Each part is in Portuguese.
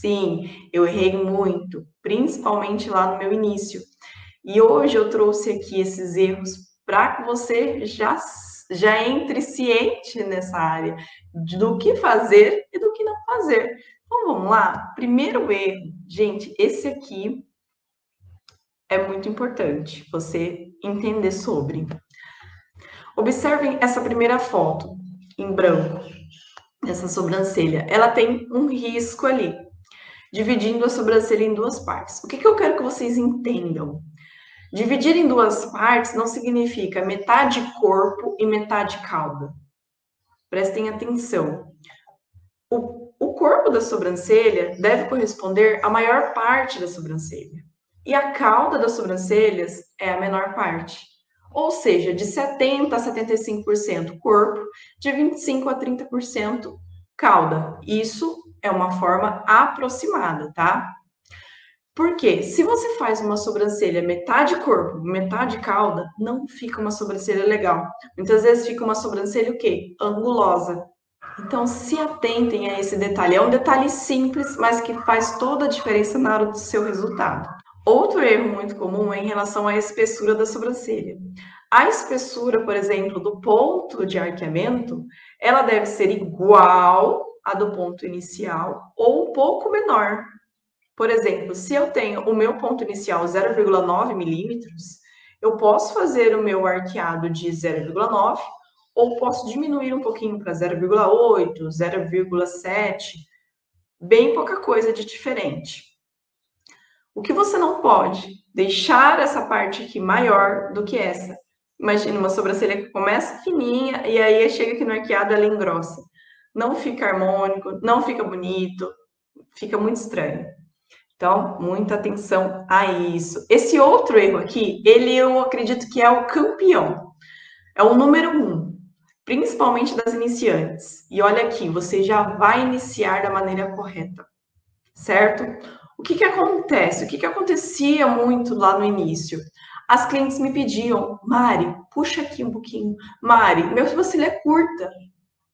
Sim, eu errei muito, principalmente lá no meu início. E hoje eu trouxe aqui esses erros para que você já entre ciente nessa área do que fazer e do que não fazer. Então vamos lá? Primeiro erro, gente, esse aqui é muito importante você entender sobre. Observem essa primeira foto em branco, essa sobrancelha. Ela tem um risco ali, dividindo a sobrancelha em duas partes. O que eu quero que vocês entendam? Dividir em duas partes não significa metade corpo e metade cauda. Prestem atenção. O corpo da sobrancelha deve corresponder à maior parte da sobrancelha. E a cauda das sobrancelhas é a menor parte. Ou seja, de 70% a 75% corpo, de 25% a 30% cauda. Isso é uma forma aproximada, tá? Porque se você faz uma sobrancelha metade corpo, metade cauda, não fica uma sobrancelha legal. Muitas vezes fica uma sobrancelha o quê? Angulosa. Então se atentem a esse detalhe. É um detalhe simples, mas que faz toda a diferença na hora do seu resultado. Outro erro muito comum é em relação à espessura da sobrancelha. A espessura, por exemplo, do ponto de arqueamento, ela deve ser igual à do ponto inicial ou um pouco menor. Por exemplo, se eu tenho o meu ponto inicial 0,9 milímetros, eu posso fazer o meu arqueado de 0,9 ou posso diminuir um pouquinho para 0,8, 0,7, bem pouca coisa de diferente. O que você não pode? Deixar essa parte aqui maior do que essa. Imagina uma sobrancelha que começa fininha e aí chega aqui no arqueado ela engrossa. Não fica harmônico, não fica bonito, fica muito estranho. Então, muita atenção a isso. Esse outro erro aqui, ele eu acredito que é o campeão. É o número 1, principalmente das iniciantes. E olha aqui, você já vai iniciar da maneira correta, certo? O que acontece? O que acontecia muito lá no início? As clientes me pediam, Mari, puxa aqui um pouquinho. Mari, meu sobrancelha é curta,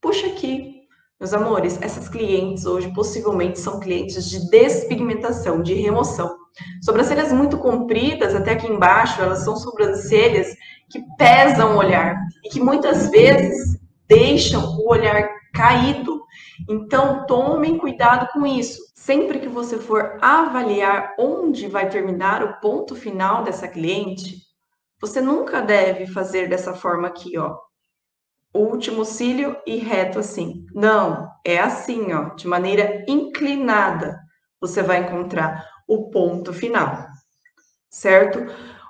puxa aqui. Meus amores, essas clientes hoje possivelmente são clientes de despigmentação, de remoção. Sobrancelhas muito compridas, até aqui embaixo, elas são sobrancelhas que pesam o olhar e que muitas vezes deixam o olhar caído. Então, tomem cuidado com isso. Sempre que você for avaliar onde vai terminar o ponto final dessa cliente, você nunca deve fazer dessa forma aqui, ó. O último cílio e reto assim. Não, é assim, ó, de maneira inclinada. Você vai encontrar o ponto final, certo?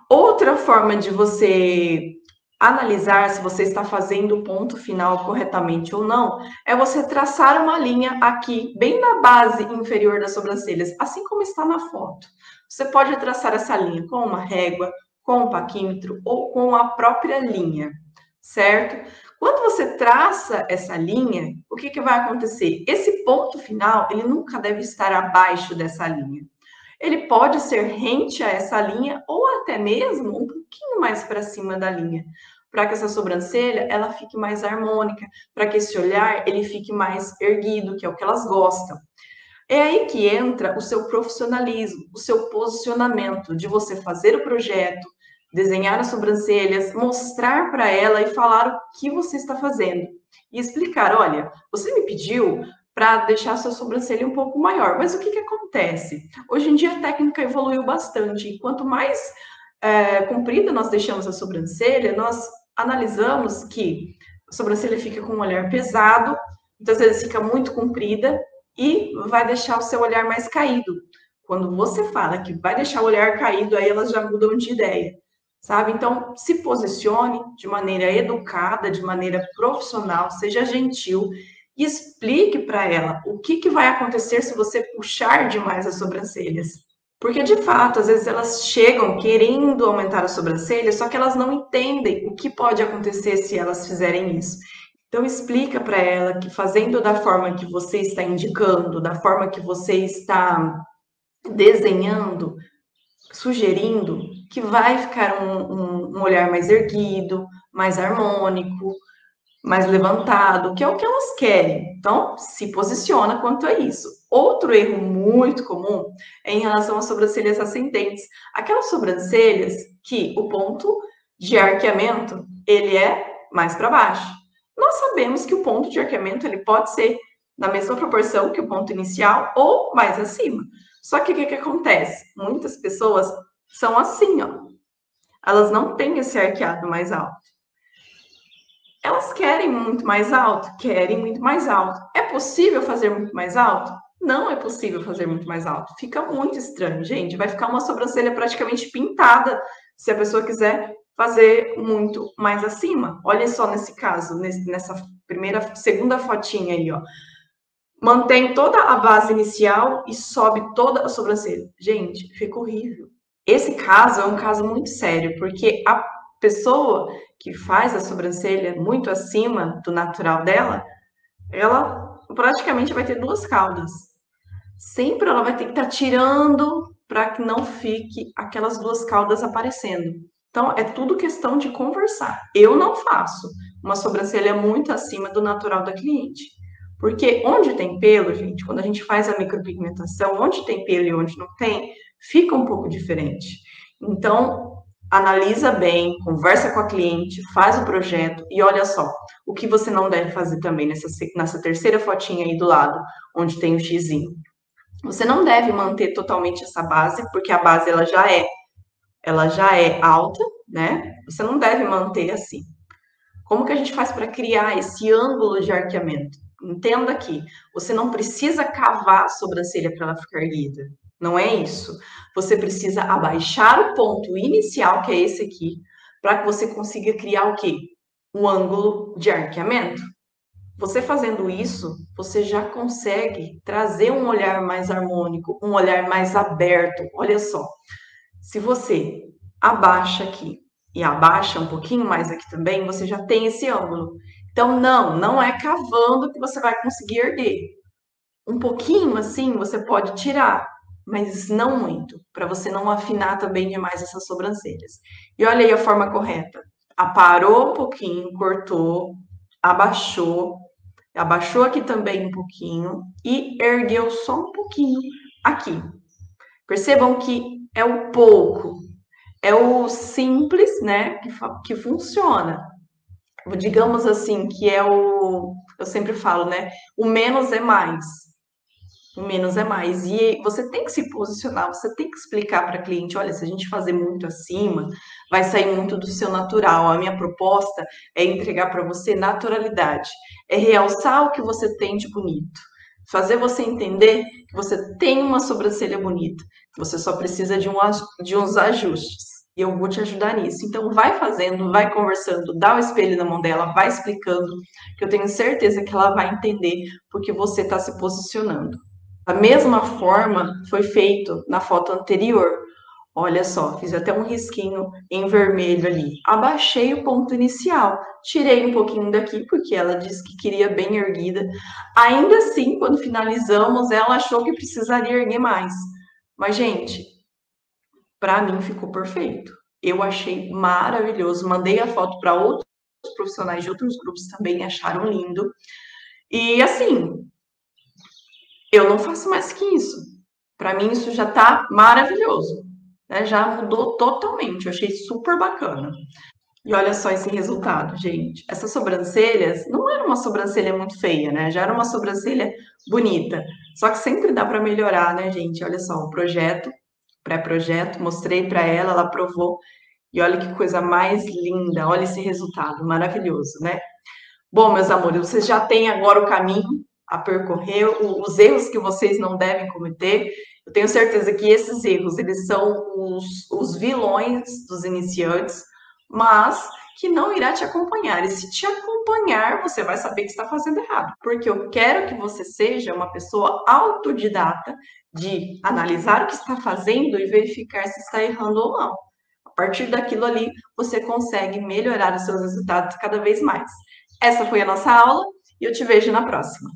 Outra forma de você analisar se você está fazendo o ponto final corretamente ou não é você traçar uma linha aqui, bem na base inferior das sobrancelhas, assim como está na foto. Você pode traçar essa linha com uma régua, com um paquímetro ou com a própria linha, certo? Quando você traça essa linha, o que vai acontecer? Esse ponto final, ele nunca deve estar abaixo dessa linha. Ele pode ser rente a essa linha ou até mesmo um pouquinho mais para cima da linha, para que essa sobrancelha ela fique mais harmônica, para que esse olhar ele fique mais erguido, que é o que elas gostam. É aí que entra o seu profissionalismo, o seu posicionamento de você fazer o projeto, desenhar as sobrancelhas, mostrar para ela e falar o que você está fazendo. E explicar, olha, você me pediu para deixar a sua sobrancelha um pouco maior, mas o que acontece? Hoje em dia a técnica evoluiu bastante, e quanto mais comprida nós deixamos a sobrancelha, nós analisamos que a sobrancelha fica com um olhar pesado, muitas vezes fica muito comprida, e vai deixar o seu olhar mais caído. Quando você fala que vai deixar o olhar caído, aí elas já mudam de ideia, sabe? Então, se posicione de maneira educada, de maneira profissional, seja gentil e explique para ela o que vai acontecer se você puxar demais as sobrancelhas. Porque, de fato, às vezes elas chegam querendo aumentar a sobrancelha, só que elas não entendem o que pode acontecer se elas fizerem isso. Então, explica para ela que fazendo da forma que você está indicando, da forma que você está desenhando, sugerindo, que vai ficar um olhar mais erguido, mais harmônico, mais levantado, que é o que elas querem. Então, se posiciona quanto a isso. Outro erro muito comum é em relação às sobrancelhas ascendentes. Aquelas sobrancelhas que o ponto de arqueamento, ele é mais para baixo. Nós sabemos que o ponto de arqueamento, ele pode ser na mesma proporção que o ponto inicial ou mais acima. Só que o que acontece? Muitas pessoas são assim, ó. Elas não têm esse arqueado mais alto. Elas querem muito mais alto? Querem muito mais alto. É possível fazer muito mais alto? Não é possível fazer muito mais alto. Fica muito estranho, gente. Vai ficar uma sobrancelha praticamente pintada se a pessoa quiser fazer muito mais acima. Olha só nesse caso, nessa segunda fotinha aí, ó. Mantém toda a base inicial e sobe toda a sobrancelha. Gente, fica horrível. Esse caso é um caso muito sério, porque a pessoa que faz a sobrancelha muito acima do natural dela, ela praticamente vai ter duas caudas. Sempre ela vai ter que estar tirando para que não fique aquelas duas caudas aparecendo. Então, é tudo questão de conversar. Eu não faço uma sobrancelha muito acima do natural da cliente. Porque onde tem pelo, gente, quando a gente faz a micropigmentação, onde tem pelo e onde não tem, fica um pouco diferente. Então, analisa bem, conversa com a cliente, faz o projeto e olha só, o que você não deve fazer também nessa terceira fotinha aí do lado, onde tem o xizinho. Você não deve manter totalmente essa base, porque a base ela já é alta, né? Você não deve manter assim. Como que a gente faz para criar esse ângulo de arqueamento? Entenda aqui, você não precisa cavar a sobrancelha para ela ficar erguida. Não é isso. Você precisa abaixar o ponto inicial, que é esse aqui, para que você consiga criar o quê? Um ângulo de arqueamento. Você fazendo isso, você já consegue trazer um olhar mais harmônico, um olhar mais aberto. Olha só, se você abaixa aqui e abaixa um pouquinho mais aqui também, você já tem esse ângulo. Então, não é cavando que você vai conseguir erguer. Um pouquinho assim você pode tirar, mas não muito, para você não afinar também demais essas sobrancelhas. E olha aí a forma correta. Aparou um pouquinho, cortou, abaixou, abaixou aqui também um pouquinho e ergueu só um pouquinho aqui. Percebam que é o pouco, é o simples, né, que funciona. Digamos assim, que é eu sempre falo, né, o menos é mais. O menos é mais. E você tem que se posicionar, você tem que explicar para a cliente, olha, se a gente fazer muito acima, vai sair muito do seu natural. A minha proposta é entregar para você naturalidade, é realçar o que você tem de bonito, fazer você entender que você tem uma sobrancelha bonita, que você só precisa de uns ajustes. E eu vou te ajudar nisso. Então, vai fazendo, vai conversando, dá o espelho na mão dela, vai explicando, que eu tenho certeza que ela vai entender porque você está se posicionando. Da mesma forma foi feito na foto anterior. Olha só, fiz até um risquinho em vermelho ali. Abaixei o ponto inicial, tirei um pouquinho daqui, porque ela disse que queria bem erguida. Ainda assim, quando finalizamos, ela achou que precisaria erguer mais. Mas, gente, para mim ficou perfeito. Eu achei maravilhoso. Mandei a foto para outros profissionais de outros grupos também, acharam lindo. E assim, eu não faço mais que isso. Para mim, isso já está maravilhoso. Né? Já mudou totalmente. Eu achei super bacana. E olha só esse resultado, gente. Essas sobrancelhas não era uma sobrancelha muito feia, né? Já era uma sobrancelha bonita. Só que sempre dá para melhorar, né, gente? Olha só, o projeto, pré-projeto, mostrei para ela, ela aprovou. E olha que coisa mais linda. Olha esse resultado maravilhoso, né? Bom, meus amores, vocês já têm agora o caminho a percorrer, os erros que vocês não devem cometer. Eu tenho certeza que esses erros, eles são os vilões dos iniciantes, mas que não irá te acompanhar. E se te acompanhar, você vai saber que está fazendo errado. Porque eu quero que você seja uma pessoa autodidata de analisar o que está fazendo e verificar se está errando ou não. A partir daquilo ali, você consegue melhorar os seus resultados cada vez mais. Essa foi a nossa aula e eu te vejo na próxima.